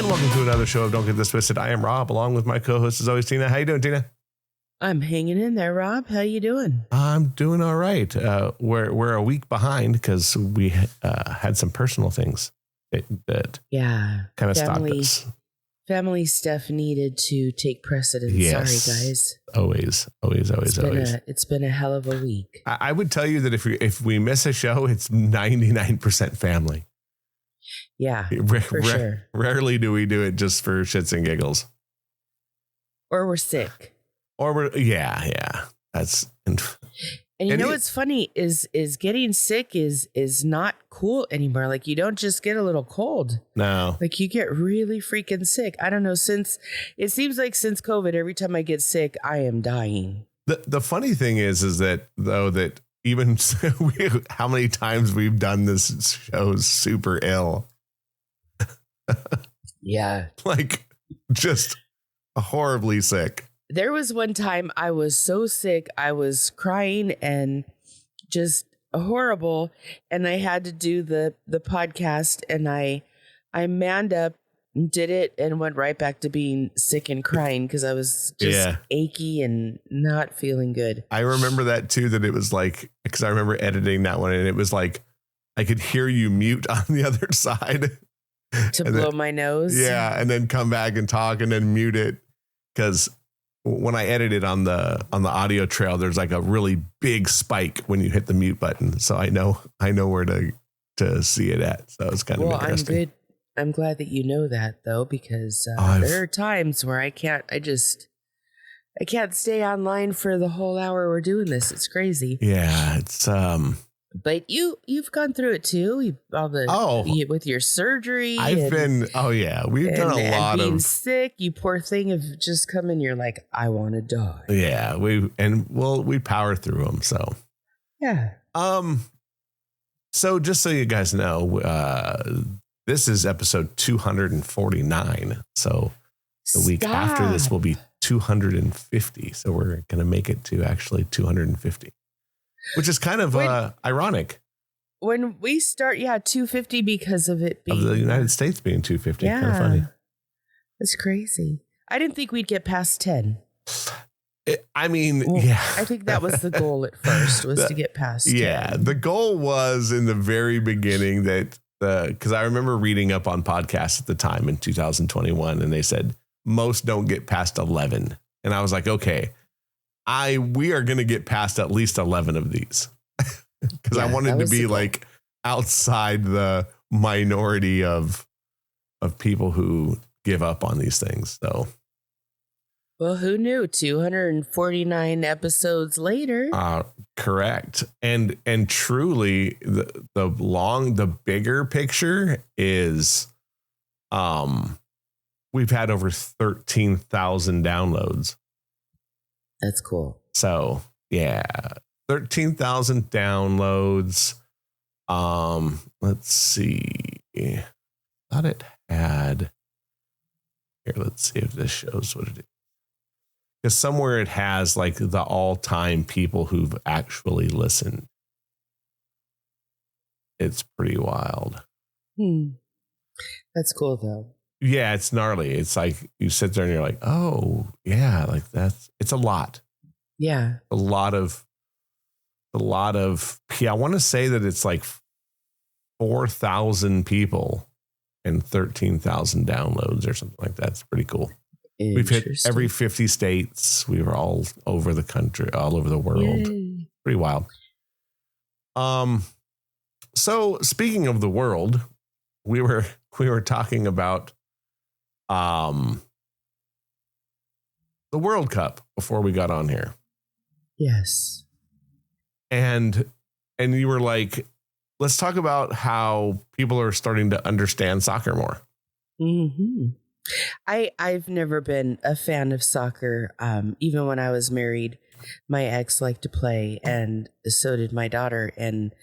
And welcome to another show of Don't Get This Twisted. I am Rob, along with my co-host as always, Tina. How you doing, Tina? I'm hanging in there, Rob. How you doing? I'm doing all right. We're a week behind because we had some personal things that kind of stopped us. Family stuff needed to take precedence. Yes. Sorry, guys. Always. It's been a hell of a week. I would tell you that if we miss a show, it's 99% family. Yeah, for sure. Rarely do we do it just for shits and giggles. Or we're sick. Yeah. That's and you know what's funny is getting sick is not cool anymore. Like, you don't just get a little cold. No. Like, you get really freaking sick. I don't know, since COVID, every time I get sick, I am dying. The funny thing is that though, that even how many times we've done this show super ill. Yeah. Like, just horribly sick. There was one time I was so sick, I was crying and just horrible. And I had to do the podcast, and I manned up, did it, and went right back to being sick and crying because I was just achy and not feeling good. I remember that too, that it was like, because I remember editing that one, and it was like, I could hear you mute on the other side. To blow my nose. Yeah. And then come back and talk and then mute it. Because when I edit it on the audio trail, there's like a really big spike when you hit the mute button. So I know where to see it at. So it's kind of interesting. I'm good. I'm glad that you know that, though, because there are times where I can't stay online for the whole hour we're doing this. It's crazy. Yeah, it's But you've gone through it too. With your surgery. We've done a lot of being sick. You poor thing, have just come in. You're like, I want to die. Yeah, we power through them. So yeah. So just so you guys know, this is episode 249. So the week after this will be 250. So we're gonna make it to actually 250. Which is kind of ironic. When we start, 250 because of it being... Of the United States being 250. Yeah. Kind of funny. That's crazy. I didn't think we'd get past 10. I think that was the goal at first, was to get past 10. Yeah, the goal was in the very beginning that... Because I remember reading up on podcasts at the time in 2021, and they said most don't get past 11. And I was like, okay... we are going to get past at least 11 of these because I wanted to be like outside the minority of people who give up on these things. So, well, who knew? 249 episodes later. Correct. And truly the bigger picture is, we've had over 13,000 downloads. That's cool. So, 13,000 downloads. Let's see. I thought it had. Here, let's see if this shows what it is. Because somewhere it has like the all-time people who've actually listened. It's pretty wild. That's cool, though. Yeah, it's gnarly. It's like you sit there and you're like, oh, yeah, like it's a lot. Yeah. A lot of, I want to say that it's like 4,000 people and 13,000 downloads or something like that. It's pretty cool. We've hit every 50 states. We were all over the country, all over the world. Yay. Pretty wild. So speaking of the world, we were talking about the World Cup before we got on here. Yes. And you were like, let's talk about how people are starting to understand soccer more. Mm-hmm. I've never been a fan of soccer. Even when I was married, my ex liked to play, and so did my daughter. And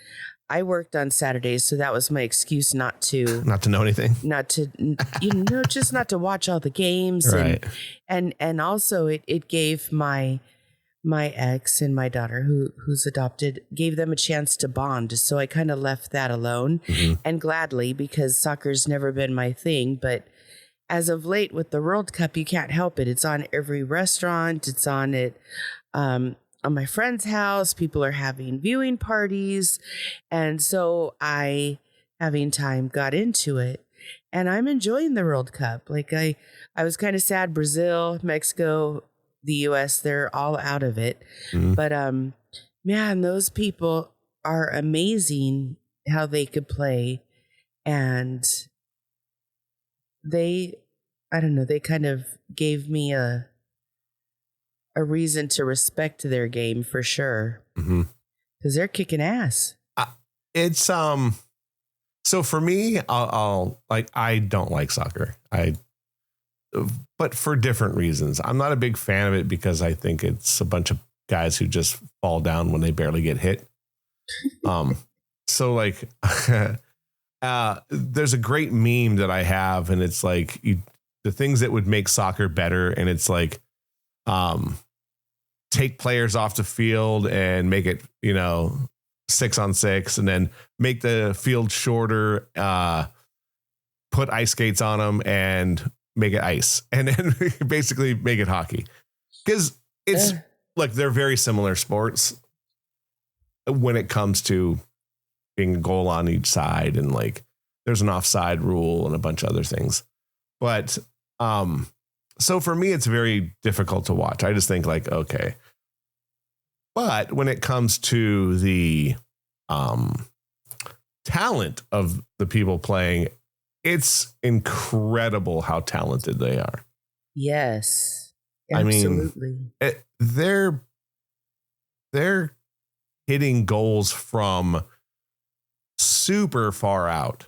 I worked on Saturdays, so that was my excuse not to know anything, just not to watch all the games. Right. And also it gave my ex and my daughter, who's adopted, gave them a chance to bond. So I kind of left that alone, and gladly, because soccer's never been my thing. But as of late with the World Cup, you can't help it. It's on every restaurant. It's on my friend's house. People are having viewing parties. And so I, having time, got into it. And I'm enjoying the World Cup. Like I was kind of sad Brazil, Mexico, the US, they're all out of it. Mm-hmm. But man, those people are amazing how they could play. And they kind of gave me a reason to respect their game for sure. Because they're kicking ass. It's so for me, I don't like soccer. But for different reasons. I'm not a big fan of it because I think it's a bunch of guys who just fall down when they barely get hit. So like, there's a great meme that I have, and it's like the things that would make soccer better. And it's like, take players off the field and make it, 6-on-6, and then make the field shorter, put ice skates on them and make it ice, and then basically make it hockey. Because it's like, they're very similar sports when it comes to being a goal on each side, and like there's an offside rule and a bunch of other things. But so for me, it's very difficult to watch. I just think like, okay. But when it comes to the talent of the people playing, it's incredible how talented they are. Yes, absolutely. I mean, they're hitting goals from super far out,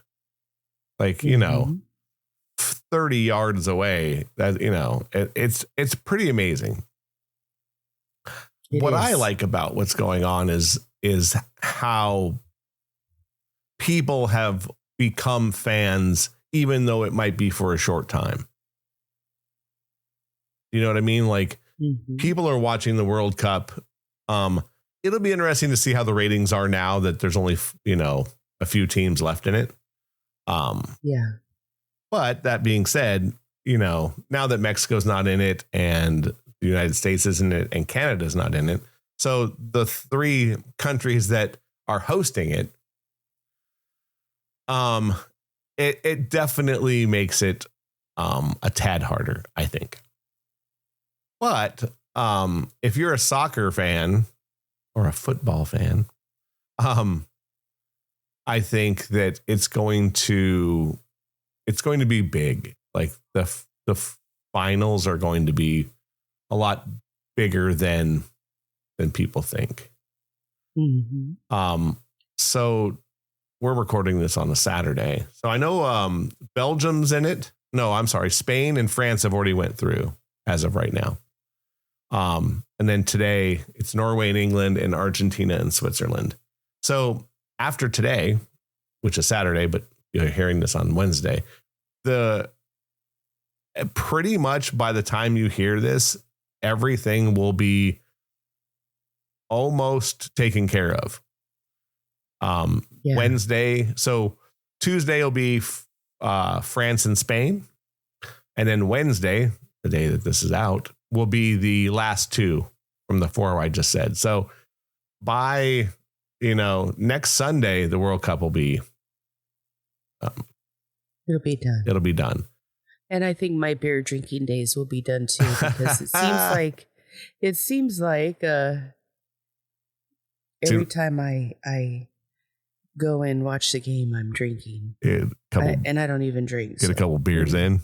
like 30 yards away. That it's pretty amazing. What I like about what's going on is how people have become fans, even though it might be for a short time. You know what I mean? Like, people are watching the World Cup. It'll be interesting to see how the ratings are now that there's only, a few teams left in it. Yeah. But that being said, now that Mexico's not in it and the United States isn't in it and Canada's not in it, so the 3 countries that are hosting it, it definitely makes it a tad harder, I think. But if you're a soccer fan or a football fan, I think that it's going to be big. Like the finals are going to be a lot bigger than people think. So we're recording this on a Saturday. So I know Belgium's in it. No, I'm sorry. Spain and France have already went through as of right now. And then today it's Norway and England and Argentina and Switzerland. So after today, which is Saturday, but you're hearing this on Wednesday, pretty much by the time you hear this, everything will be almost taken care of. Wednesday. So Tuesday will be France and Spain. And then Wednesday, the day that this is out, will be the last 2 from the 4 I just said. So by, next Sunday, the World Cup will be, it'll be done. And I think my beer drinking days will be done too, because it seems like every time I go and watch the game, I'm drinking. And I don't even drink. Get a couple beers in.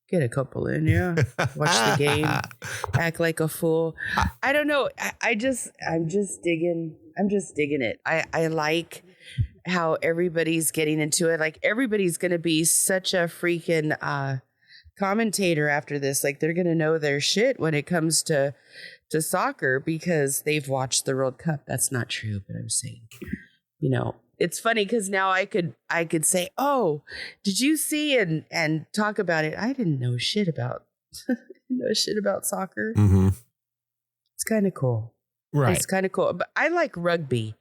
Get a couple in, yeah. Watch the game, act like a fool. I don't know. I'm just digging it. I like how everybody's getting into it. Like, everybody's going to be such a freaking commentator after this. Like, they're going to know their shit when it comes to soccer because they've watched the World Cup. That's not true, but I'm saying, it's funny because now I could say, oh, did you see and talk about it? I didn't know shit about soccer. Mm-hmm. It's kind of cool. Right. It's kind of cool. But I like rugby.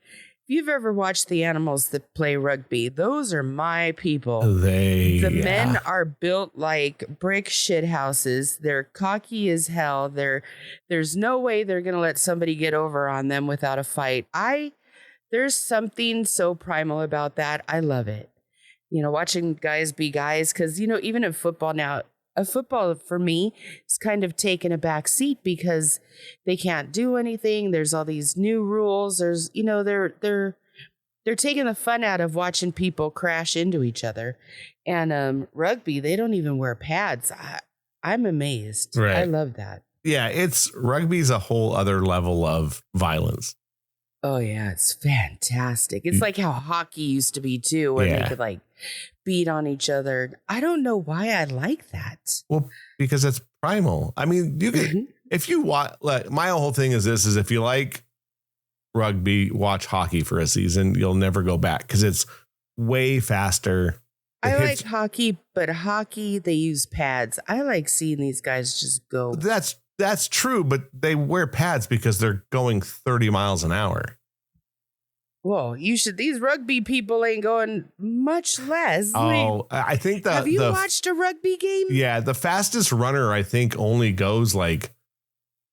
you've ever watched the animals that play rugby, those are my people. The men are built like brick shit houses. They're cocky as hell. There's no way they're going to let somebody get over on them without a fight. There's something so primal about that. I love it. Watching guys be guys, because, even in football now, football for me is kind of taken a back seat because they can't do anything. There's all these new rules. There's, they're taking the fun out of watching people crash into each other. And rugby, they don't even wear pads. I'm amazed. Right. I love that. Yeah, rugby's a whole other level of violence. Oh yeah, it's fantastic. It's like how hockey used to be too, where they could like beat on each other. I don't know why I like that. Well, because it's primal. I mean, you can if you watch. Like, my whole thing is this: is if you like rugby, watch hockey for a season. You'll never go back because it's way faster. I like hockey, but hockey they use pads. I like seeing these guys just go. That's true, but they wear pads because they're going 30 miles an hour. Well, these rugby people ain't going much less. Oh, I think that. Have you watched a rugby game? Yeah, the fastest runner, I think, only goes like,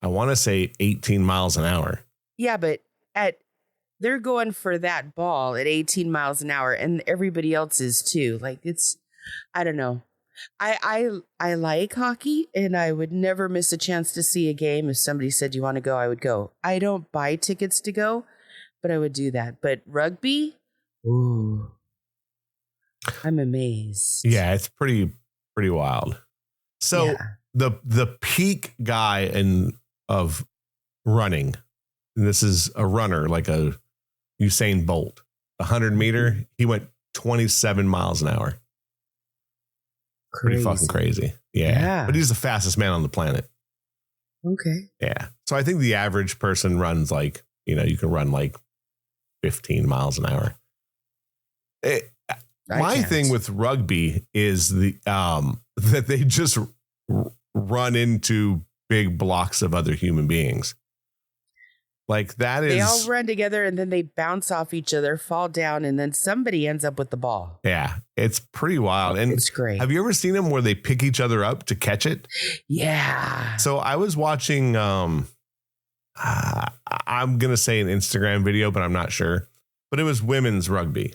I want to say 18 miles an hour. Yeah, but they're going for that ball at 18 miles an hour, and everybody else is too. Like, I don't know. I like hockey, and I would never miss a chance to see a game. If somebody said, you want to go, I would go. I don't buy tickets to go, but I would do that. But rugby, ooh, I'm amazed. Yeah, it's pretty wild. So the peak guy of running, and this is a runner like a Usain Bolt, 100 meter, he went 27 miles an hour. Pretty fucking crazy. Yeah. But he's the fastest man on the planet. Okay. Yeah. So I think the average person runs like, you can run like 15 miles an hour. My thing with rugby is that they just run into big blocks of other human beings. Like that is. They all run together and then they bounce off each other, fall down, and then somebody ends up with the ball. Yeah, it's pretty wild. And it's great. Have you ever seen them where they pick each other up to catch it? Yeah. So I was watching, I'm going to say an Instagram video, but I'm not sure. But it was women's rugby.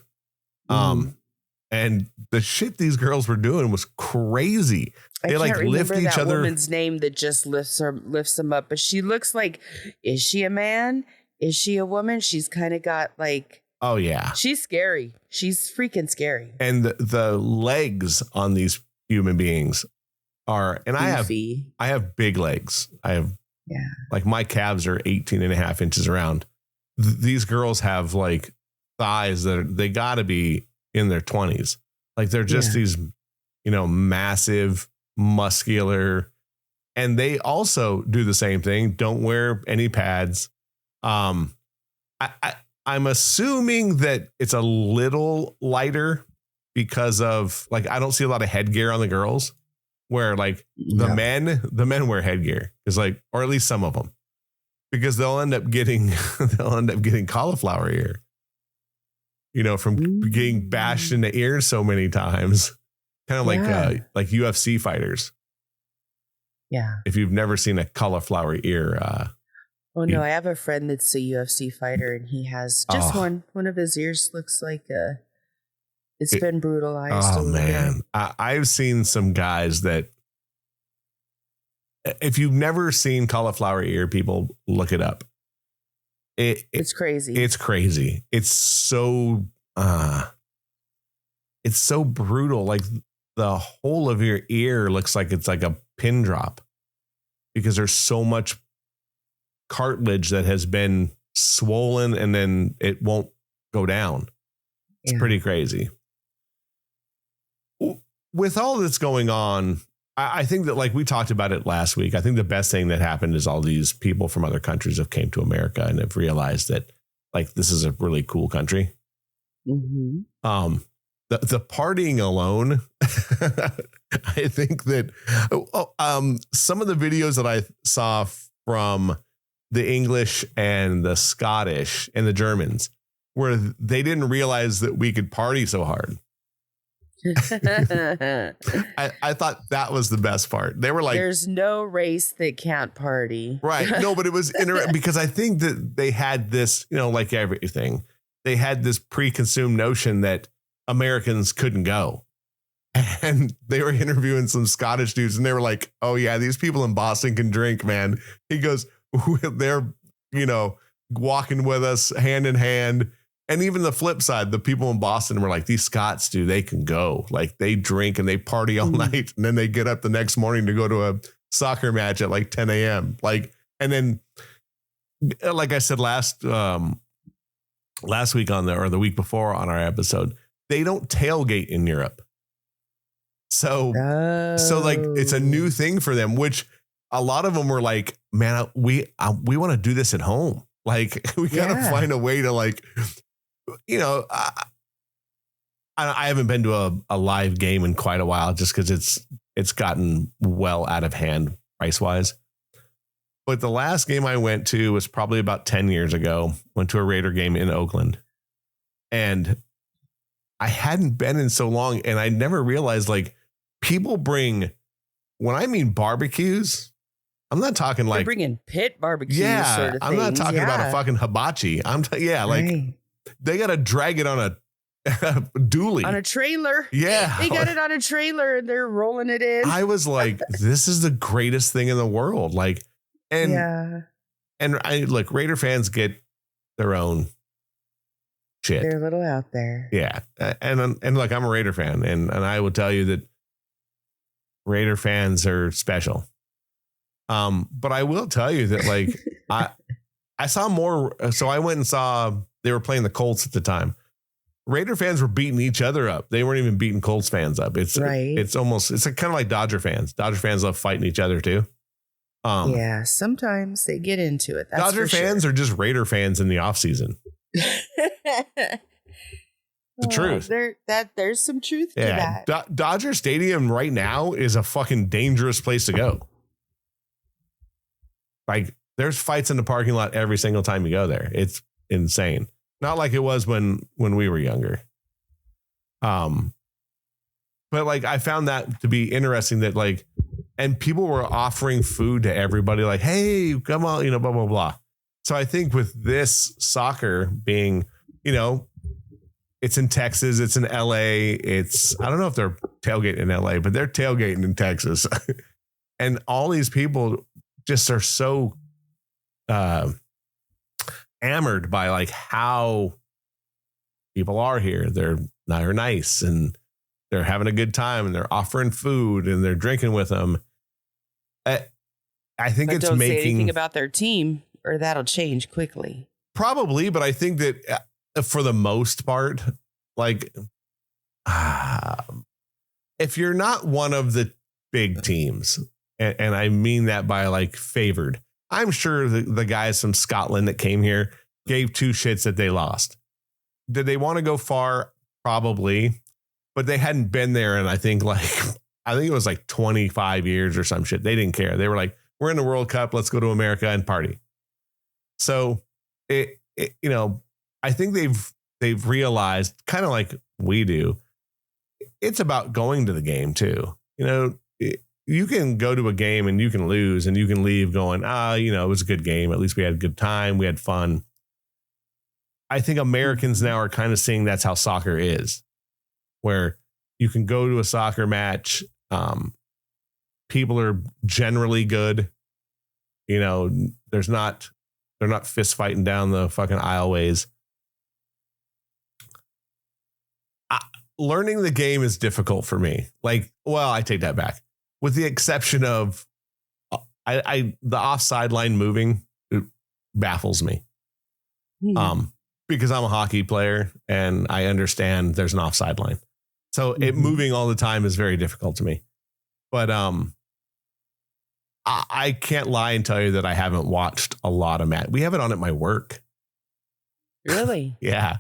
And the shit these girls were doing was crazy. They like lift each other. I can't remember that woman's name that just lifts them up, but she looks like, is she a man? Is she a woman? She's kind of got like, oh yeah, she's scary. She's freaking scary. And the legs on these human beings are, and Goofy. I have big legs. Like my calves are 18 and a half inches around. These girls have like thighs they gotta be in their 20s. Like they're just these, massive, muscular, and they also do the same thing. Don't wear any pads. I'm assuming that it's a little lighter because of like, I don't see a lot of headgear on the girls where like the men wear headgear is like, or at least some of them, because they'll end up getting cauliflower ear. From getting bashed in the ear so many times, kind of like UFC fighters. Yeah. If you've never seen a cauliflower ear. No, I have a friend that's a UFC fighter, and he has just one of his ears looks like it's been brutalized. Oh man. I've seen some guys that, if you've never seen cauliflower ear, people look it up. It's crazy. It's crazy. It's so brutal. Like the whole of your ear looks like it's like a pin drop because there's so much cartilage that has been swollen and then it won't go down. It's pretty crazy. With all that's going on, I think that, like we talked about it last week, I think the best thing that happened is all these people from other countries have came to America and have realized that like this is a really cool country. Mm-hmm. The partying alone, I think that some of the videos that I saw from the English and the Scottish and the Germans where they didn't realize that we could party so hard. I thought that was the best part. They were like, there's no race that can't party. Right. No, but it was interesting because I think that they had this, like everything, they had this preconceived notion that Americans couldn't go. And they were interviewing some Scottish dudes and they were like, oh yeah, these people in Boston can drink, man. He goes, they're, walking with us hand in hand. And even the flip side, the people in Boston were like, these Scots, dude, they can go. Like they drink and they party all night. And then they get up the next morning to go to a soccer match at like 10 a.m. Like, and then, like I said, last week or the week before on our episode, they don't tailgate in Europe. So like it's a new thing for them, which a lot of them were like, man, we want to do this at home. Like we got to find a way to like, I haven't been to a live game in quite a while just because it's gotten well out of hand price wise. But the last game I went to was probably about 10 years ago. Went to a Raider game in Oakland. And I hadn't been in so long. And I never realized like people bring, when I mean barbecues, I'm not talking like. They're bringing pit barbecues. Yeah. Sort of I'm not talking about a fucking hibachi. Like they got to drag it on a dually. On a trailer. Yeah. They got it on a trailer and they're rolling it in. I was like, this is the greatest thing in the world. Like, and I look, Raider fans get their own shit. They're a little out there. Yeah. And look, I'm a Raider fan and I will tell you that Raider fans are special. But I will tell you that like, I saw more. So I went and saw, they were playing the Colts at the time. Raider fans were beating each other up. They weren't even beating Colts fans up. It's kind of like Dodger fans. Dodger fans love fighting each other too. Yeah, sometimes they get into it. That's Dodger fans are just Raider fans in the off season. The truth. There's some truth to that. Dodger Stadium right now is a fucking dangerous place to go. Like there's fights in the parking lot every single time you go there. It's insane. Not like it was when we were younger. But like I found that to be interesting that like, and people were offering food to everybody like, hey, come on, blah, blah, blah. So I think with this soccer being, it's in Texas, it's in LA. I don't know if they're tailgating in LA, but they're tailgating in Texas. And all these people just are so enamored by like how people are here. They're nice and they're having a good time and they're offering food and they're drinking with them. I think it's don't making say anything about their team or that'll change quickly. Probably, but I think that for the most part, like if you're not one of the big teams, and I mean that by like favored, I'm sure the guys from Scotland that came here gave two shits that they lost. Did they want to go far? Probably, but they hadn't been there. And I think it was like 25 years or some shit. They didn't care. They were like, we're in the World Cup. Let's go to America and party. So I think they've realized kind of like we do. It's about going to the game too. You can go to a game and you can lose and you can leave going, it was a good game. At least we had a good time. We had fun. I think Americans now are kind of seeing that's how soccer is, where you can go to a soccer match. People are generally good. They're not fist fighting down the fucking aisleways. Learning the game is difficult for me. I take that back. With the exception of the offside line moving, it baffles me. Because I'm a hockey player and I understand there's an offside line. So it moving all the time is very difficult to me. But I can't lie and tell you that I haven't watched a lot of match. We have it on at my work. Really? Yeah.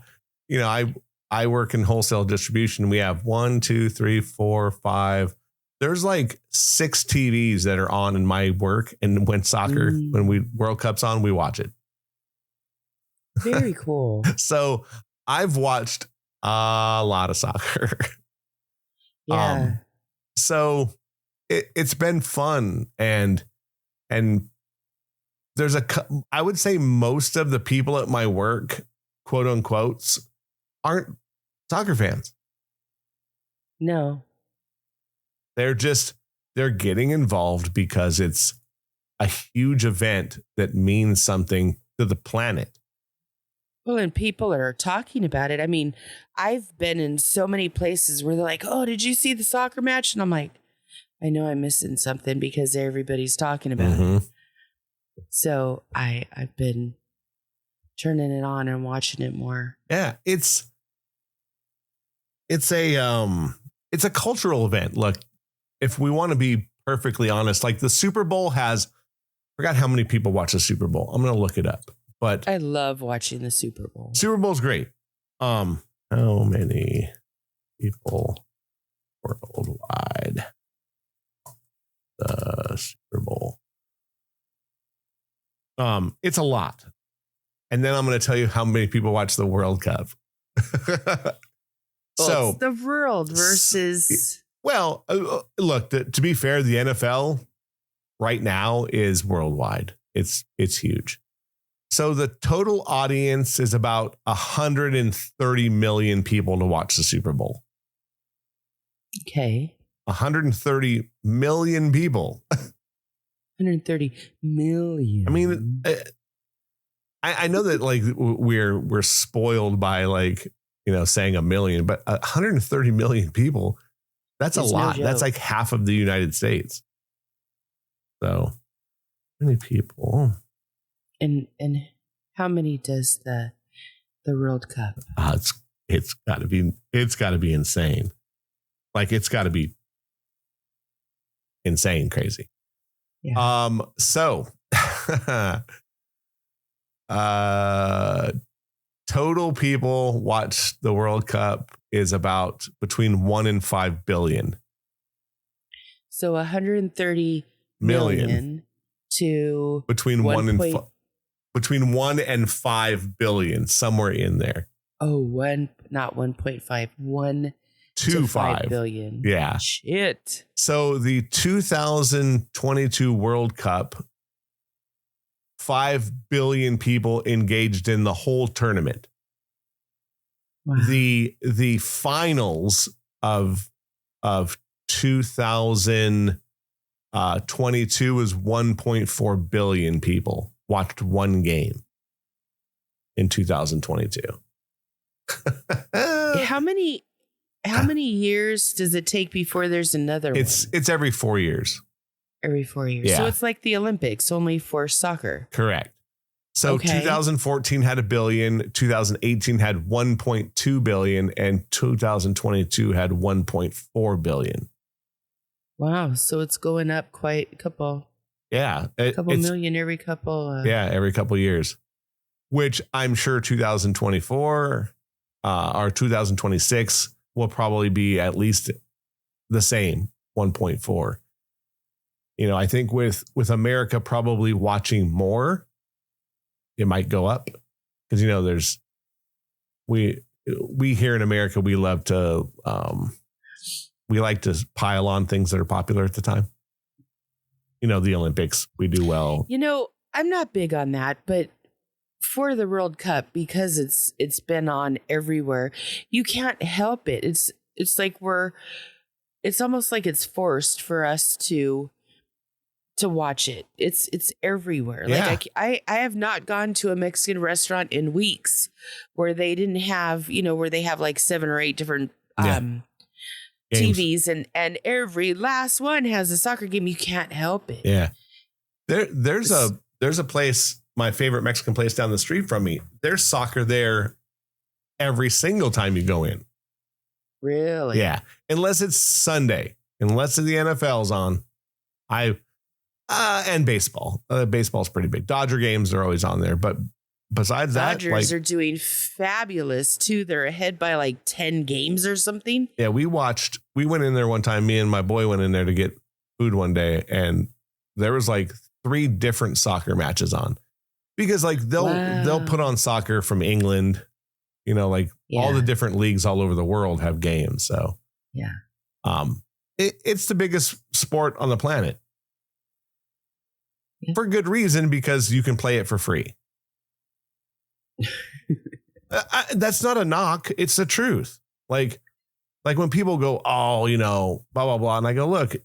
I work in wholesale distribution. We have 1, 2, 3, 4, 5. There's like 6 TVs that are on in my work. And when when World Cup's on, we watch it. Very cool. So I've watched a lot of soccer. Yeah. So it's been fun, and there's I would say most of the people at my work, quote unquote, aren't soccer fans. No. They're getting involved because it's a huge event that means something to the planet. Well, and people are talking about it. I mean, I've been in so many places where they're like, "Oh, did you see the soccer match?" And I'm like, I know I'm missing something because everybody's talking about it. So I've been turning it on and watching it more. Yeah, it's a cultural event. Look, if we want to be perfectly honest, like the Super Bowl has, I forgot how many people watch the Super Bowl. I'm going to look it up. But I love watching the Super Bowl. Super Bowl's great. How many people worldwide the Super Bowl? It's a lot. And then I'm going to tell you how many people watch the World Cup. So it's the world versus. Well, look, to be fair, the NFL right now is worldwide. It's huge. So the total audience is about 130 million people to watch the Super Bowl. Okay. 130 million people. 130 million. I mean, I know that like we're spoiled by like, saying a million, but 130 million people, that's a lot. That's like half of the United States. So many people. And how many does the World Cup? It's got to be insane. Like it's got to be insane, crazy. Yeah. So total people watch the World Cup is about between 1 and 5 billion. So 130 million to between 1 and 5 billion, somewhere in there. Oh, not 1.5, 1 to 5 billion. Yeah. Shit. So the 2022 World Cup, 5 billion people engaged in the whole tournament. Wow. The finals of 2022 was 1.4 billion people watched one game in 2022. How many years does it take before there's another one? It's every 4 years. Every 4 years. Yeah. So it's like the Olympics, only for soccer. Correct. So 2014 had 1 billion, 2018 had 1.2 billion, and 2022 had 1.4 billion. Wow. So it's going up quite a couple. Yeah. A couple million every couple. Every couple years, which I'm sure 2024 or 2026 will probably be at least the same 1.4. I think with America probably watching more, it might go up because, there's we here in America, we love to we like to pile on things that are popular at the time. The Olympics, we do well. I'm not big on that, but for the World Cup, because it's been on everywhere, you can't help it. It's like it's almost like it's forced for us to watch it. It's everywhere. Yeah. Like I have not gone to a Mexican restaurant in weeks where they didn't have, where they have like 7 or 8 different TVs and every last one has a soccer game. You can't help it. Yeah. There's a place, my favorite Mexican place down the street from me. There's soccer there every single time you go in. Really? Yeah. Unless it's Sunday, unless the NFL's on. And baseball. Baseball's pretty big. Dodger games are always on there, but besides Dodgers are doing fabulous too. They're ahead by like 10 games or something. Yeah, we went in there one time. Me and my boy went in there to get food one day, and there was like 3 different soccer matches on because like they'll put on soccer from England, like all the different leagues all over the world have games. So yeah. It's the biggest sport on the planet for good reason, because you can play it for free. That's not a knock. It's the truth. Like when people go, oh, blah, blah, blah. And I go, look,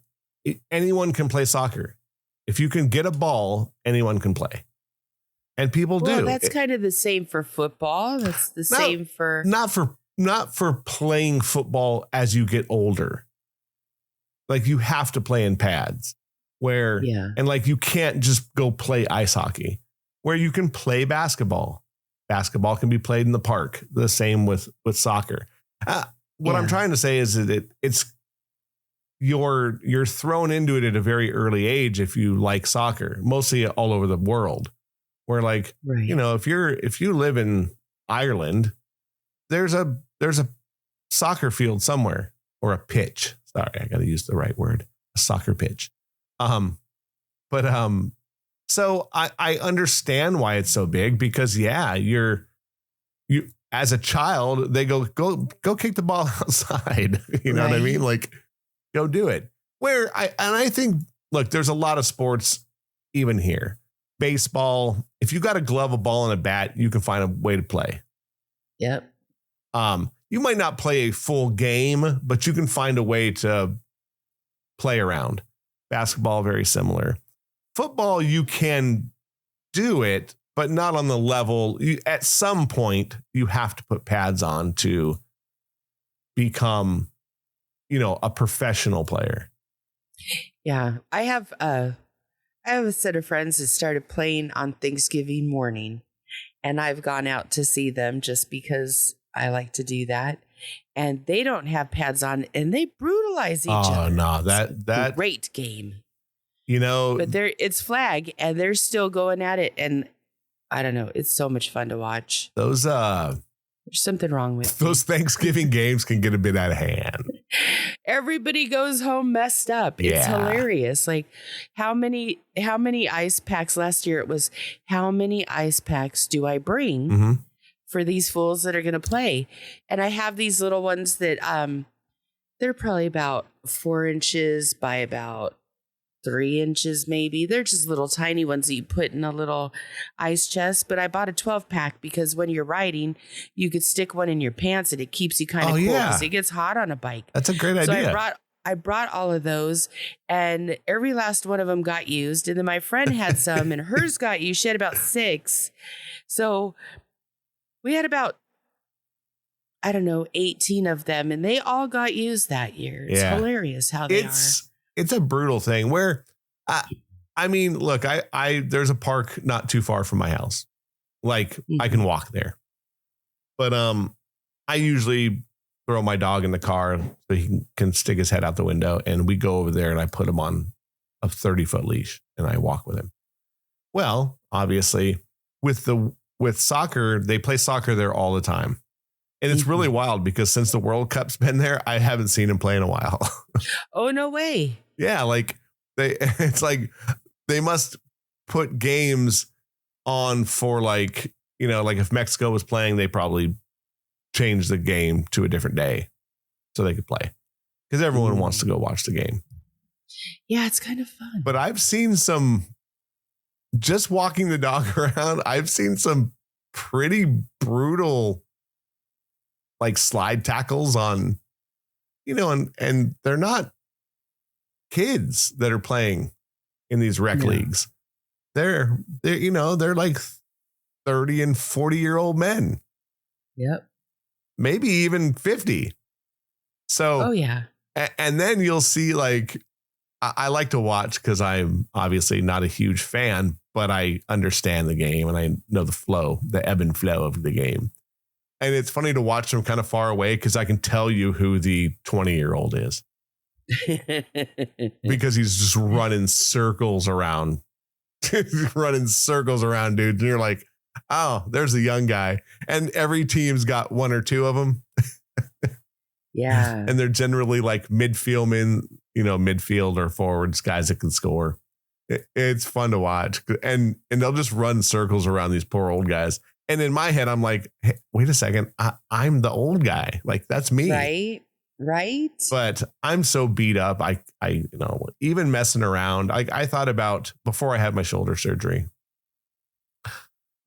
anyone can play soccer. If you can get a ball, anyone can play. And people do. That's kind of the same for football. That's the same for. Not for playing football as you get older. Like you have to play in pads and like you can't just go play ice hockey, where you can play basketball. Basketball can be played in the park. The same with soccer. What I'm trying to say is that it's you're thrown into it at a very early age if you like soccer, mostly all over the world. Where like, if you live in Ireland, there's a soccer field somewhere, or a pitch. Sorry, I got to use the right word. A soccer pitch. So I understand why it's so big, because you as a child, they go kick the ball outside. You know what I mean? Like, go do it. I think, look, there's a lot of sports even here. Baseball, if you got a glove, a ball, and a bat, you can find a way to play. Yep. You might not play a full game, but you can find a way to play around. Basketball, very similar. Football, you can do it, but not on the level. At some point, you have to put pads on to become, a professional player. Yeah. I have a set of friends that started playing on Thanksgiving morning, and I've gone out to see them just because I like to do that. And they don't have pads on, and they brutalize each other. Oh no, that great game. But it's flag, and they're still going at it, and I don't know, it's so much fun to watch. There's something wrong with those Thanksgiving games can get a bit out of hand. Everybody goes home messed up. It's hilarious. Like how many ice packs last year? It was, how many ice packs do I bring for these fools that are going to play? And I have these little ones that they're probably about 4 inches by about 3 inches, maybe. They're just little tiny ones that you put in a little ice chest. But I bought a 12-pack because when you're riding, you could stick one in your pants and it keeps you kind of cool because it gets hot on a bike. That's a great idea. So I brought all of those, and every last one of them got used. And then my friend had some, and hers got used. She had about 6. So we had about, 18 of them, and they all got used that year. It's hilarious how they are. It's a brutal thing where, look, there's a park not too far from my house. Like I can walk there, but I usually throw my dog in the car so he can stick his head out the window, and we go over there and I put him on a 30-foot leash and I walk with him. Well, obviously with soccer, they play soccer there all the time. And it's really wild because since the World Cup's been there, I haven't seen him play in a while. Oh, no way. Yeah. Like it's like they must put games on for like if Mexico was playing, they probably changed the game to a different day so they could play, because everyone wants to go watch the game. Yeah. It's kind of fun. But I've seen just walking the dog around, I've seen some pretty brutal like slide tackles on, and they're not kids that are playing in these rec leagues. They're like 30 and 40-year-old men. Yep. Maybe even 50. So, and then you'll see, like, I like to watch because I'm obviously not a huge fan, but I understand the game and I know the ebb and flow of the game. And it's funny to watch them kind of far away because I can tell you who the 20-year-old is. Because he's just running circles around. Running circles around, dude. And you're like, oh, there's a young guy. And every team's got 1 or 2 of them. Yeah. And they're generally like midfield or forwards, guys that can score. It's fun to watch. And they'll just run circles around these poor old guys. And in my head, I'm like, hey, wait a second. I'm the old guy. Like, that's me. Right. But I'm so beat up. Even messing around. I thought about before I had my shoulder surgery,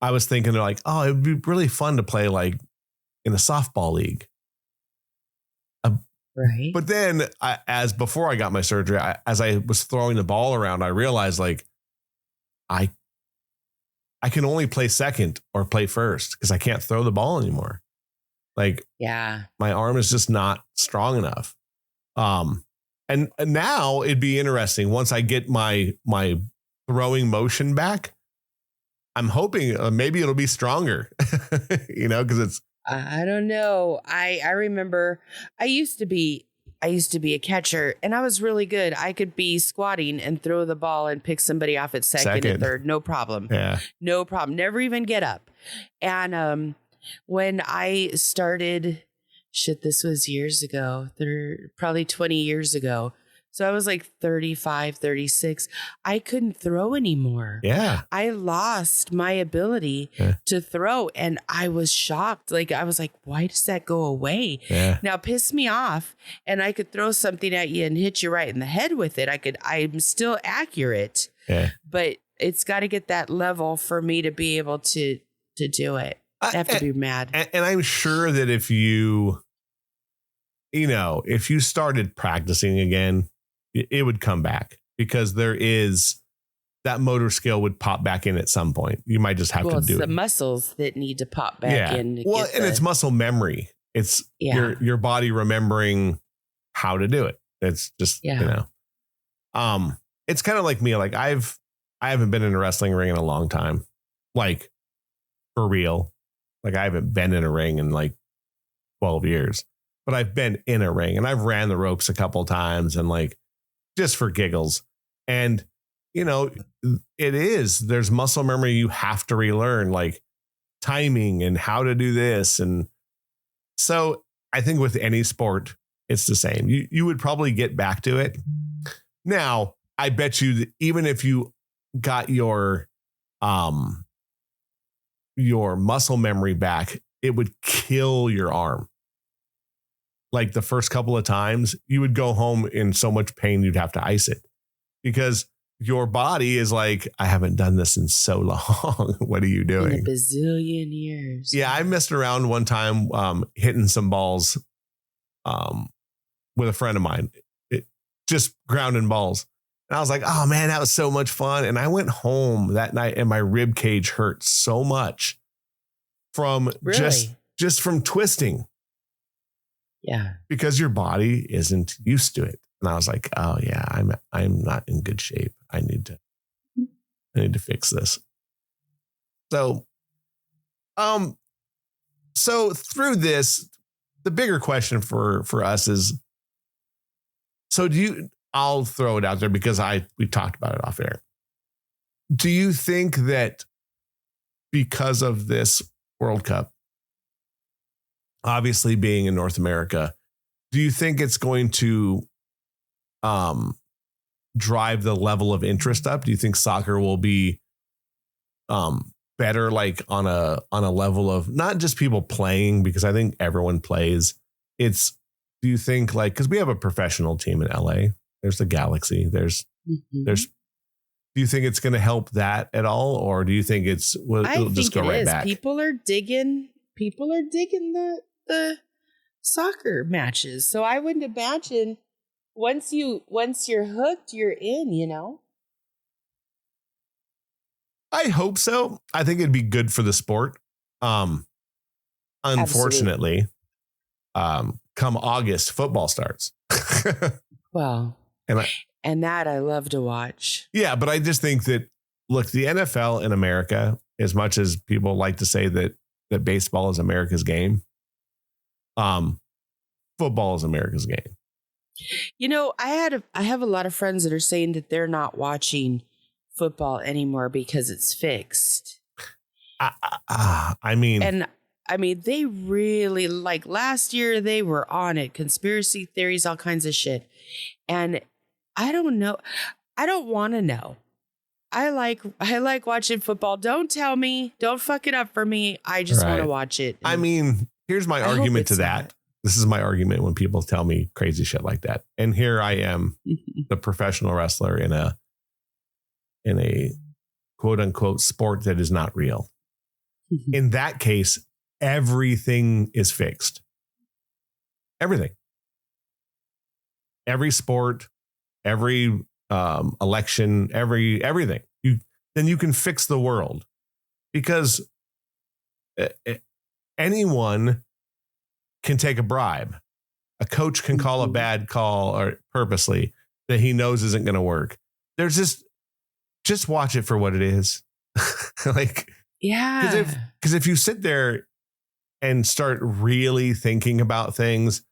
I was thinking like, oh, it'd be really fun to play like in a softball league. Right. But then as before I got my surgery, as I was throwing the ball around, I realized like I can only play second or play first because I can't throw the ball anymore. Like, yeah, my arm is just not strong enough. And now it'd be interesting once I get my throwing motion back. I'm hoping maybe it'll be stronger, because it's. I don't know. I remember I used to be a catcher and I was really good. I could be squatting and throw the ball and pick somebody off at second and third. No problem. Yeah. No problem. Never even get up. And when I started, this was years ago, probably 20 years ago. So I was like 35, 36. I couldn't throw anymore. Yeah. I lost my ability to throw and I was shocked. Like, I was like, why does that go away? Yeah. Now, piss me off and I could throw something at you and hit you right in the head with it. I'm still accurate, but it's got to get that level for me to be able to do it. I have to be mad. And I'm sure that if you started practicing again, it would come back because there is that motor skill would pop back in at some point. You might just have to do it. It's the muscles that need to pop back in. It's muscle memory. It's your body remembering how to do it. It's just, it's kind of like me. Like I haven't been in a wrestling ring in a long time. Like for real. Like I haven't been in a ring in like 12 years, but I've been in a ring and I've ran the ropes a couple of times and like, just for giggles. And, there's muscle memory you have to relearn, like timing and how to do this. And so I think with any sport, it's the same. You would probably get back to it. Now, I bet you that even if you got your muscle memory back, it would kill your arm. Like the first couple of times you would go home in so much pain, you'd have to ice it because your body is like, I haven't done this in so long. What are you doing? In a bazillion years. Yeah. I messed around one time, hitting some balls, with a friend of mine, just grounding balls. And I was like, oh man, that was so much fun. And I went home that night and my rib cage hurt so much from just from twisting. Yeah. Because your body isn't used to it. And I was like, oh yeah, I'm not in good shape. I need to fix this. So through this, the bigger question for us is, so I'll throw it out there because we talked about it off air. Do you think that because of this World Cup, obviously being in North America, do you think it's going to drive the level of interest up? Do you think soccer will be better, like on a level of not just people playing, because I think everyone plays. Do you think like, because we have a professional team in LA, there's the Galaxy, do you think it's going to help that at all? Or do you think it'll just go right back? People are digging the soccer matches. So I wouldn't imagine once you're hooked, you're in, I hope so. I think it'd be good for the sport. Unfortunately, come August, football starts. Well, and that I love to watch. Yeah, but I just think that, look, the NFL in America, as much as people like to say that baseball is America's game, football is America's game. I have a lot of friends that are saying that they're not watching football anymore because it's fixed. They really, like last year, they were on it. Conspiracy theories, all kinds of shit. And I don't know. I don't want to know. I like watching football. Don't tell me. Don't fuck it up for me. I just want to watch it. I mean, here's my argument to that. This is my argument when people tell me crazy shit like that. And here I am, the professional wrestler in a quote unquote sport that is not real. In that case, everything is fixed. Everything. Every sport, every election, everything. Then you can fix the world, because anyone can take a bribe. A coach can call a bad call or purposely that he knows isn't going to work. There's just watch it for what it is. Like, yeah, because if you sit there and start really thinking about things,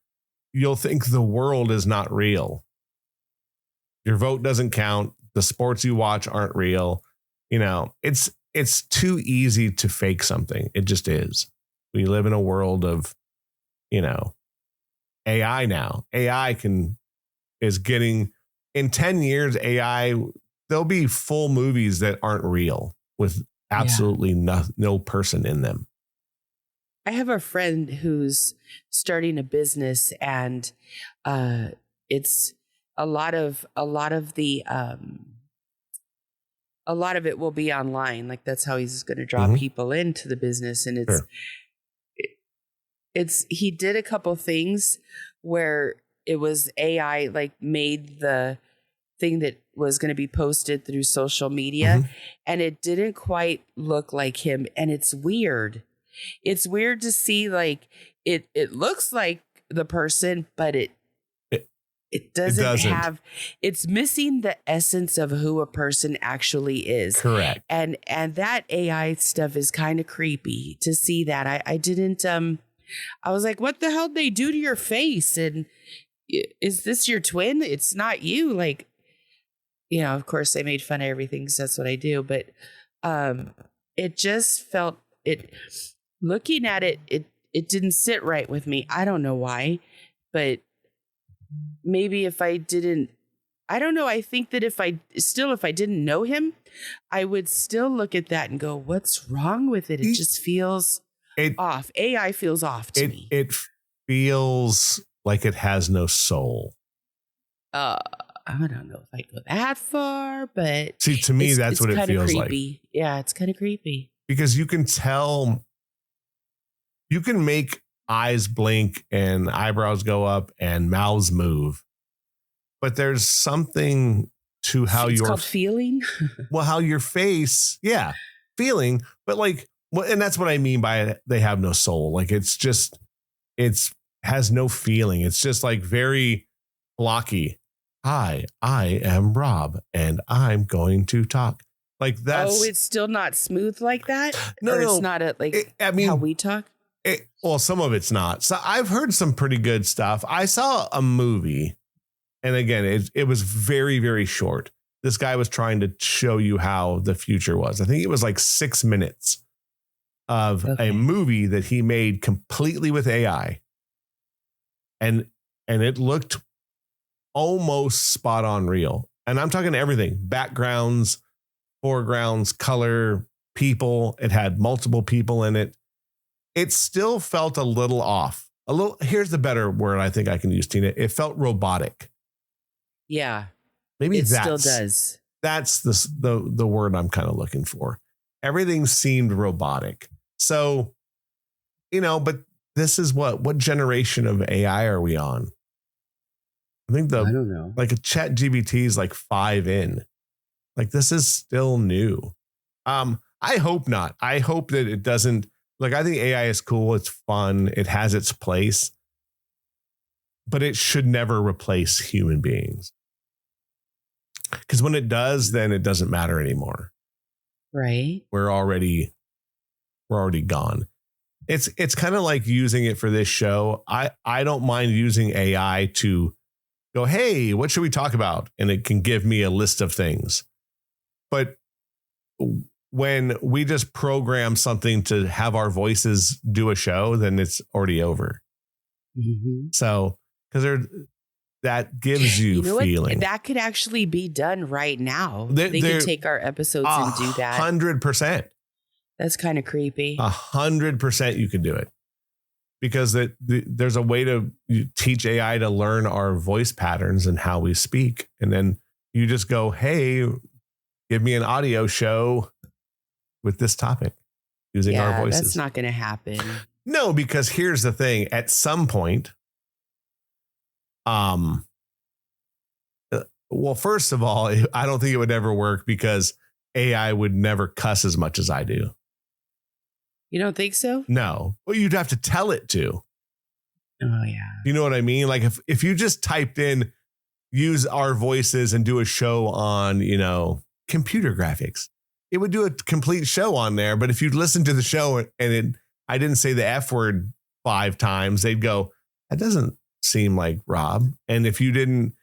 you'll think the world is not real. Your vote doesn't count. The sports you watch aren't real. You know, it's too easy to fake something. It just is. We live in a world of, you know, AI now. AI is getting, in 10 years, AI, there'll be full movies that aren't real with absolutely no person in them. I have a friend who's starting a business, and it's a lot of it will be online. Like, that's how he's going to draw people into the business. And he did a couple things where it was AI, like, made the thing that was going to be posted through social media, and it didn't quite look like him. And it's weird. It's weird to see, like, it looks like the person, but it doesn't have, it's missing the essence of who a person actually is. Correct. And that AI stuff is kind of creepy to see that. I didn't, I was like, what the hell did they do to your face? And is this your twin? It's not you. Like, you know, of course they made fun of everything because that's what I do. But it just felt, looking at it didn't sit right with me. I don't know why, but maybe if I didn't, I don't know. I think that if I didn't know him, I would still look at that and go, what's wrong with it? It just feels off. AI feels off to me. It feels like it has no soul. I don't know if I'd go that far, but see, to me, that's what it feels creepy. Like. Yeah, it's kind of creepy. Because you can tell, you can make eyes blink and eyebrows go up and mouths move, but there's something to how it's called feeling. Well, how your face, feeling, but like, well, and that's what I mean by it. They have no soul. Like, it's has no feeling. It's just like very blocky. Hi, I am Rob, and I'm going to talk. Like, that's. Oh, it's still not smooth like that. No, it's not how we talk. Well, some of it's not. So I've heard some pretty good stuff. I saw a movie, and again, it was very, very short. This guy was trying to show you how the future was. I think it was like 6 minutes of a movie that he made completely with AI. And it looked almost spot on real. And I'm talking everything: backgrounds, foregrounds, color, people. It had multiple people in it. It still felt a little off. Here's the better word I think I can use, Tina. It felt robotic. Yeah. Maybe it still does. That's the word I'm kind of looking for. Everything seemed robotic. So, you know, but this is what generation of AI are we on? I think I don't know. Like a chat GBT is like 5 in. Like, this is still new. I hope not. I hope that it doesn't. Like, I think AI is cool. It's fun. It has its place, but it should never replace human beings. Because when it does, then it doesn't matter anymore. Right. We're already gone. It's kind of like using it for this show. I don't mind using AI to go, hey, what should we talk about? And it can give me a list of things. But when we just program something to have our voices do a show, then it's already over. So, because that gives you feeling. That could actually be done right now. They could take our episodes and do that. 100%. That's kind of creepy. 100% you can do it. Because there's a way to teach AI to learn our voice patterns and how we speak. And then you just go, hey, give me an audio show with this topic using our voices. That's not going to happen. No, because here's the thing. At some point, well, first of all, I don't think it would ever work because AI would never cuss as much as I do. You don't think so? No. Well, you'd have to tell it to. Oh, yeah. You know what I mean? Like if you just typed in, use our voices and do a show on, computer graphics, it would do a complete show on there. But if you listen to the show and I didn't say the F word 5 times, they'd go, that doesn't seem like Rob. And if you didn't,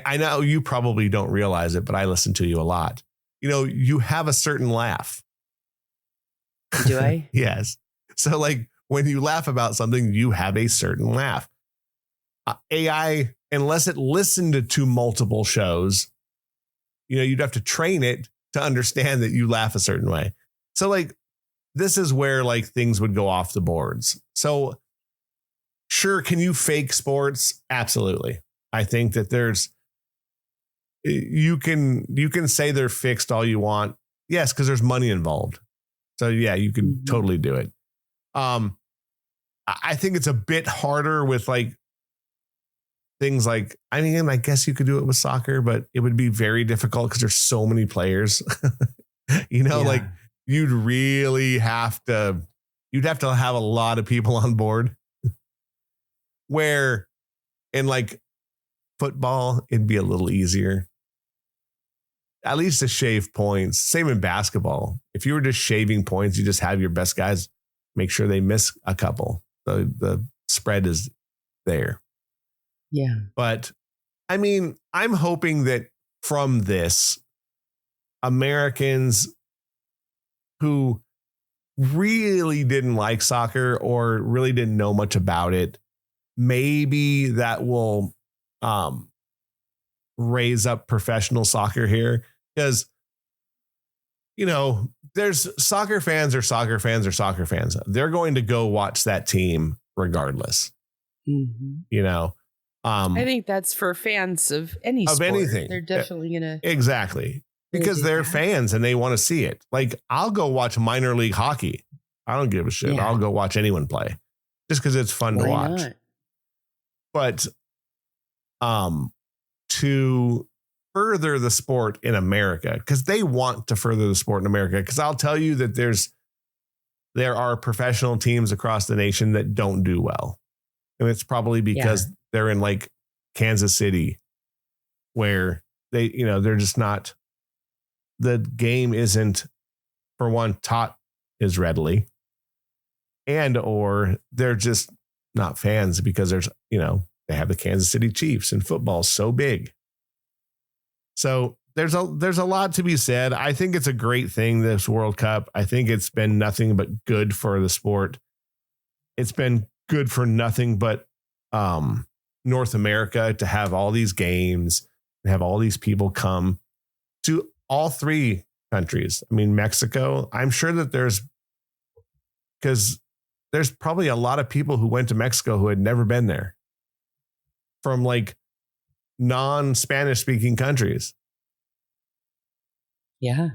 I know you probably don't realize it, but I listen to you a lot. You have a certain laugh. Do I? Yes. So like when you laugh about something, you have a certain laugh. AI, unless it listened to multiple shows, you'd have to train it to understand that you laugh a certain way. So like, this is where like things would go off the boards. So sure. Can you fake sports? Absolutely. I think that you can say they're fixed all you want. Yes. Cause there's money involved. So yeah, you can totally do it. I think it's a bit harder with like things like, I guess you could do it with soccer, but it would be very difficult because there's so many players. Like you'd have to have a lot of people on board. Where in like football, it'd be a little easier. At least to shave points. Same in basketball. If you were just shaving points, you just have your best guys make sure they miss a couple. The spread is there. Yeah. But I'm hoping that from this, Americans who really didn't like soccer or really didn't know much about it, maybe that will raise up professional soccer here. Because, there's soccer fans or soccer fans or soccer fans. They're going to go watch that team regardless. Mm-hmm. I think that's for fans of any sport. Anything. They're definitely going to. Exactly. Because they're fans and they want to see it. Like I'll go watch minor league hockey. I don't give a shit. Yeah. I'll go watch anyone play just because it's fun to watch. Not? But to further the sport in America, because they want to further the sport in America, because I'll tell you that there are professional teams across the nation that don't do well. And it's probably because they're in like Kansas City where they're just not, the game isn't, for one, taught as readily, and or they're just not fans because there's, they have the Kansas City Chiefs and football's so big. So there's a lot to be said. I think it's a great thing, this World Cup. I think it's been nothing but good for the sport. It's been good for nothing but North America to have all these games and have all these people come to all 3 countries. Mexico, I'm sure that because there's probably a lot of people who went to Mexico who had never been there from like non-Spanish speaking countries. Yeah.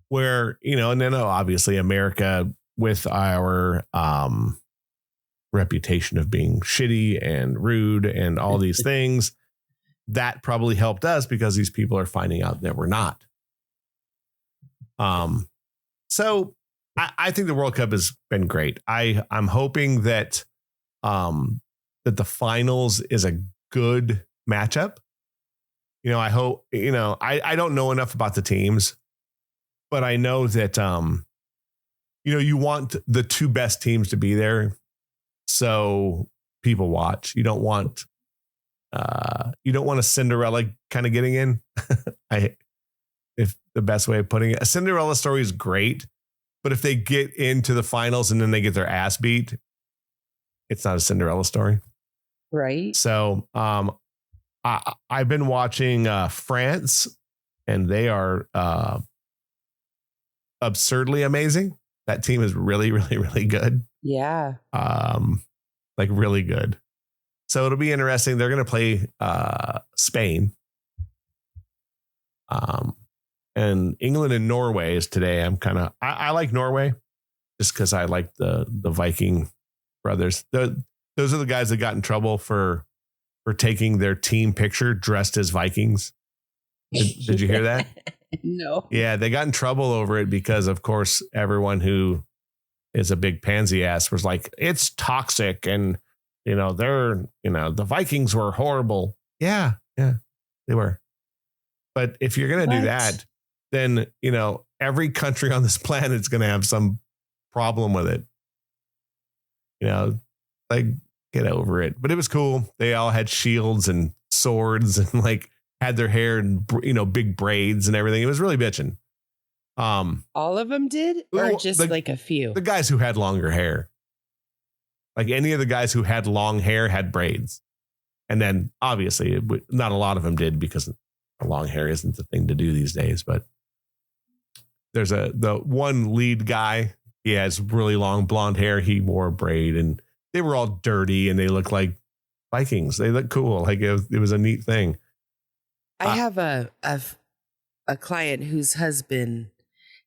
Where, and then obviously America with our reputation of being shitty and rude and all these things, that probably helped us because these people are finding out that we're not. So I think the World Cup has been great. I'm hoping that that the finals is a good matchup. I hope, I don't know enough about the teams, but I know that, you want the 2 best teams to be there. So people watch. You don't want a Cinderella kind of getting in. If the best way of putting it, a Cinderella story is great, but if they get into the finals and then they get their ass beat, it's not a Cinderella story. Right. So, I've been watching France, and they are absurdly amazing. That team is really, really, really good. Yeah. Like really good. So it'll be interesting. They're going to play Spain. And England and Norway is today. I like Norway just because I like the Viking brothers. Those are the guys that got in trouble for taking their team picture dressed as Vikings. Did you hear that? No. Yeah, they got in trouble over it because, of course, everyone who is a big pansy ass was like, it's toxic. And, the Vikings were horrible. Yeah, they were. But if you're going to do that, then, every country on this planet is going to have some problem with it. Like, get over it. But it was cool. They all had shields and swords and like had their hair in, big braids and everything. It was really bitching. All of them did, or just like a few? The guys who had longer hair. Like any of the guys who had long hair had braids. And then obviously not a lot of them did because long hair isn't the thing to do these days. But there's the one lead guy. He has really long blonde hair. He wore a braid and they were all dirty and they look like Vikings. They look cool. Like it was a neat thing. I have a client whose husband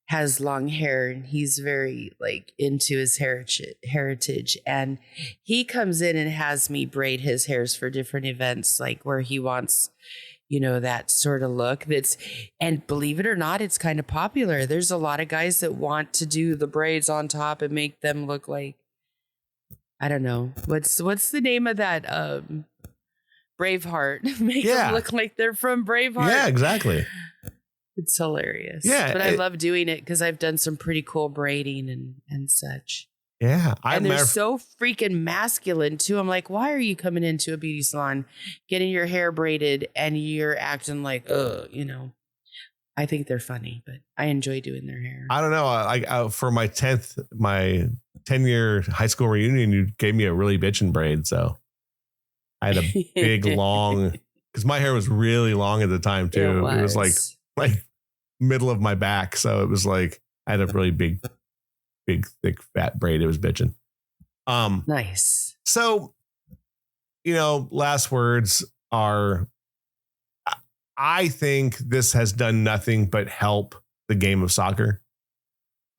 has long hair and he's very like into his heritage. And he comes in and has me braid his hairs for different events, like where he wants, that sort of look and believe it or not, it's kind of popular. There's a lot of guys that want to do the braids on top and make them look like, I don't know. What's the name of that? Braveheart. Make them look like they're from Braveheart. Yeah, exactly. It's hilarious. Yeah. But I love doing it because I've done some pretty cool braiding and such. Yeah. And they're so freaking masculine too. I'm like, why are you coming into a beauty salon, getting your hair braided and you're acting like, I think they're funny, but I enjoy doing their hair. I don't know. For my 10-year high school reunion, you gave me a really bitchin' braid. So I had a big long, because my hair was really long at the time too. It was like middle of my back. So it was like, I had a really big, thick, fat braid. It was bitching. Nice. So, last words are, I think this has done nothing but help the game of soccer.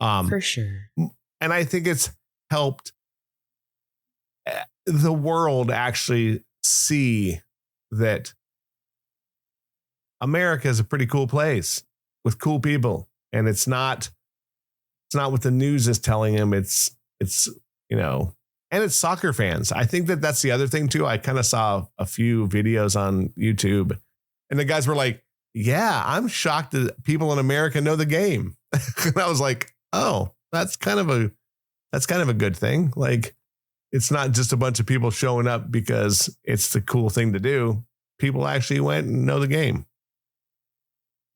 For sure. And I think it's helped the world actually see that America is a pretty cool place with cool people. And it's not what the news is telling them. It's and it's soccer fans. I think that's the other thing too. I kind of saw a few videos on YouTube and the guys were like, yeah, I'm shocked that people in America know the game. And I was like, oh, that's kind of a good thing. Like, it's not just a bunch of people showing up because it's the cool thing to do. People actually went and know the game.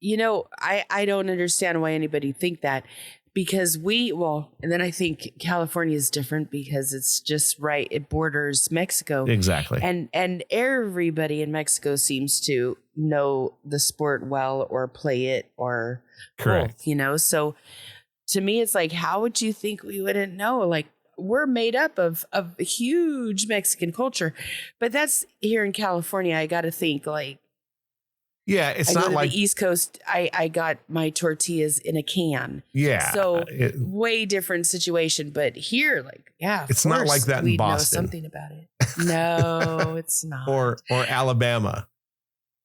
I don't understand why anybody think that, because and then I think California is different because it's just right. It borders Mexico. Exactly. And everybody in Mexico seems to know the sport well or play it or correct. Both, so to me, it's like, how would you think we wouldn't know? Like, we're made up of huge Mexican culture, but that's here in California. I got to think like, yeah, it's I not go to like the East Coast. I got my tortillas in a can. Yeah. So way different situation. But here, like, yeah, it's not like that in Boston. Know something about it. No, it's not. or Alabama.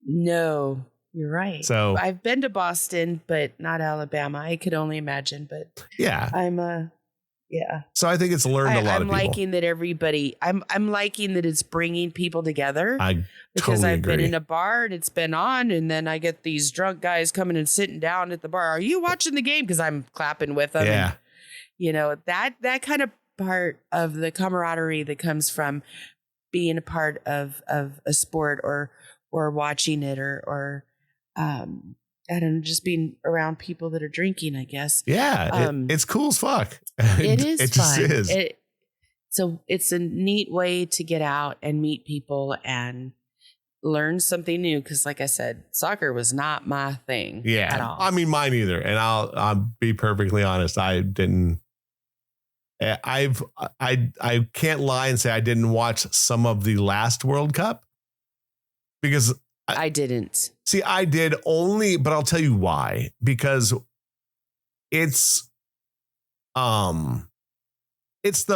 No, you're right. So I've been to Boston, but not Alabama. I could only imagine. But yeah, yeah. So I think it's learned a lot of people. I'm liking that I'm liking that it's bringing people together. Because totally I've agree. been in a bar and it's been on, and then I get these drunk guys coming and sitting down at the bar. Are you watching the game? Because I'm clapping with them. Yeah. And, that kind of part of the camaraderie that comes from being a part of a sport or watching it or I don't know, just being around people that are drinking, I guess. Yeah, it's cool as fuck. It is it fun. Just is. So it's a neat way to get out and meet people and learned something new because, like I said, soccer was not my thing. Yeah, at all. I mean, mine either. And I'll be perfectly honest. I didn't. I can't lie and say I didn't watch some of the last World Cup because I didn't. See, I did only, but I'll tell you why. Because it's the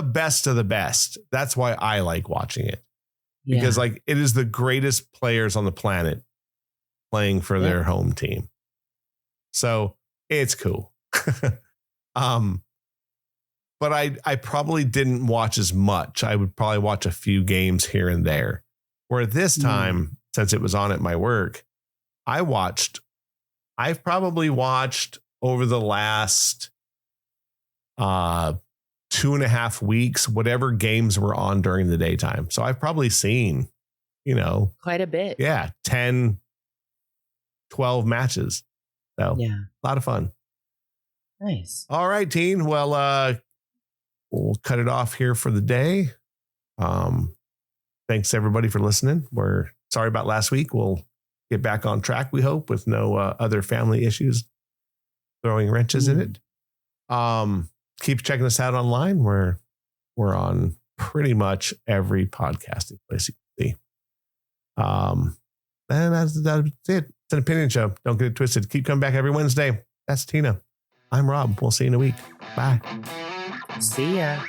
best of the best. That's why I like watching it. Because like it is the greatest players on the planet playing for their home team. So it's cool. But I probably didn't watch as much. I would probably watch a few games here and there. Where this time, since it was on at my work, I've probably watched over the last 2.5 weeks, whatever games were on during the daytime. So I've probably seen, quite a bit. Yeah. 10, 12 matches. So a lot of fun. Nice. All right, Teen. Well, we'll cut it off here for the day. Thanks everybody for listening. We're sorry about last week. We'll get back on track, we hope, with no other family issues throwing wrenches in it. Keep checking us out online. We're on pretty much every podcasting place you can see. And that's it. It's an opinion show. Don't get it twisted. Keep coming back every Wednesday. That's Tina. I'm Rob. We'll see you in a week. Bye. See ya.